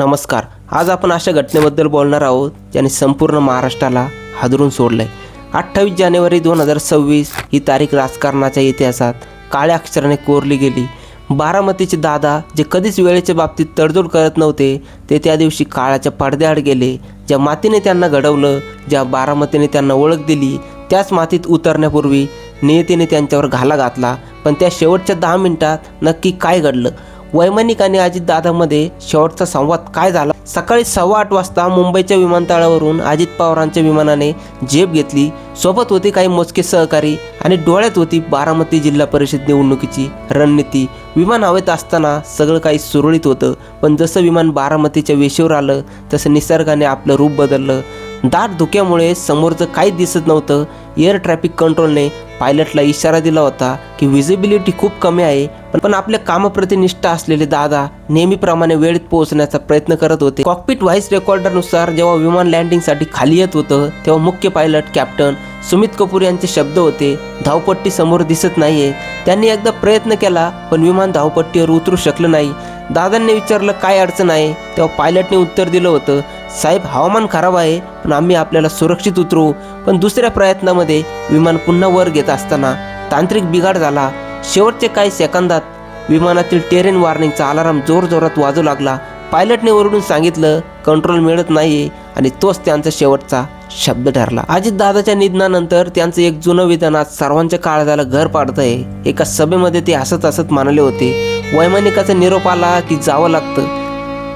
नमस्कार. आज आपण अशा घटनेबद्दल बोलणार आहोत ज्याने संपूर्ण महाराष्ट्राला हादरून सोडलं आहे. 28 जानेवारी 2026 ही तारीख राजकारणाच्या इतिहासात काळ्या अक्षराने कोरली गेली. बारामतीचे दादा जे कधीच वेळेच्या बाबतीत तडजोड करत नव्हते ते त्या दिवशी काळाच्या पडद्याआड गेले. ज्या मातीने त्यांना घडवलं, ज्या बारामतीने त्यांना ओळख दिली, त्याच मातीत उतरण्यापूर्वी नियतीने त्यांच्यावर घाला घातला. पण त्या शेवटच्या 10 मिनिटात नक्की काय घडलं? वैमानिक आणि अजितदादामध्ये शेवटचा संवाद काय झाला? सकाळी 8:15 वाजता मुंबईच्या विमानतळावरून अजित पवारांच्या विमानाने झेप घेतली. सोबत होते काही मोजके सहकारी आणि डोळ्यात होती बारामती जिल्हा परिषद निवडणुकीची रणनीती. विमान हवेत असताना सगळं काही सुरळीत होतं, पण जसं विमान बारामतीच्या वेशीवर आलं तसं निसर्गाने आपलं रूप बदललं. दाट धुक्यामुळे समोरचं काही दिसत नव्हतं. एअर ट्रॅफिक कंट्रोलने पायलटला इशारा दिला होता की विजिबिलिटी खूप कमी आहे, पण आपल्या कामाप्रती निष्ठा असलेले दादा नेहमीप्रमाणे वेळेत पोहोचण्याचा प्रयत्न करत होते. कॉकपिट व्हॉइस रेकॉर्डरनुसार जेव्हा विमान लँडिंगसाठी खाली येत होतं तेव्हा मुख्य पायलट कॅप्टन सुमित कपूर यांचे शब्द होते, धावपट्टी समोर दिसत नाहीये. त्यांनी एकदा प्रयत्न केला पण विमान धावपट्टीवर उतरू शकलं नाही. दादांनी विचारलं काय अडचण आहे, तेव्हा पायलटने उत्तर दिलं होतं, साहेब हवामान खराब आहे पण आम्ही आपल्याला सुरक्षित उतरवू. पण दुसऱ्या प्रयत्नामध्ये विमान पुन्हा वर घेत असताना तांत्रिक बिघाड झाला. शेवटचे काही सेकंदात विमानातील टेरेन वॉर्निंगचा अलार्म जोरजोरात वाजू लागला. पायलटने ओरडून सांगितलं कंट्रोल मिळत नाहीये आणि तोच त्यांचा शेवटचा शब्द ठरला. अजितदादाच्या निधनानंतर त्यांचं एक जुनं विधान आज सर्वांच्या काळजाला घर पाडतंय. एका सभेमध्ये ते हसत हसत म्हणाले होते, वैमानिकाचा निरोप आला की जावं लागतं.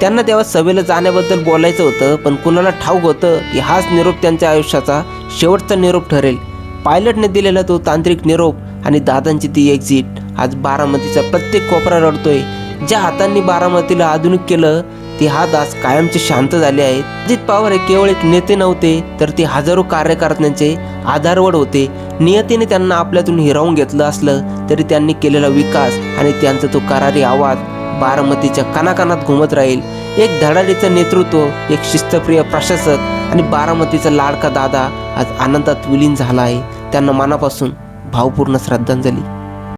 त्यांना तेव्हा सभेला जाण्याबद्दल बोलायचं होतं, पण कुणाला ठाऊक होतं की हाच निरोप त्यांच्या आयुष्याचा शेवटचा निरोप ठरेल. पायलटने दिलेला तो तांत्रिक निरोप आणि दादांची ती एक्झिट आज बारामतीचा प्रत्येक कोपरा रडतोय. ज्या हातांनी बारामतीला आधुनिक केलं ते हात आज कायमचे शांत झाले आहेत. अजित पवार हे केवळ एक नेते नव्हते, तर ते हजारो कार्यकर्त्यांचे आधारवड होते. नियतीने त्यांना आपल्यातून हिरावून घेतलं असलं तरी त्यांनी केलेला विकास आणि त्यांचा तो करारी आवाज बारामतीच्या कानाकानात घुमत राहील. एक धडाडीचं नेतृत्व, एक शिस्तप्रिय प्रशासक आणि बारामतीचा लाडका दादा आज आनंदात विलीन झाला आहे. त्यांना मनापासून भावपूर्ण श्रद्धांजली.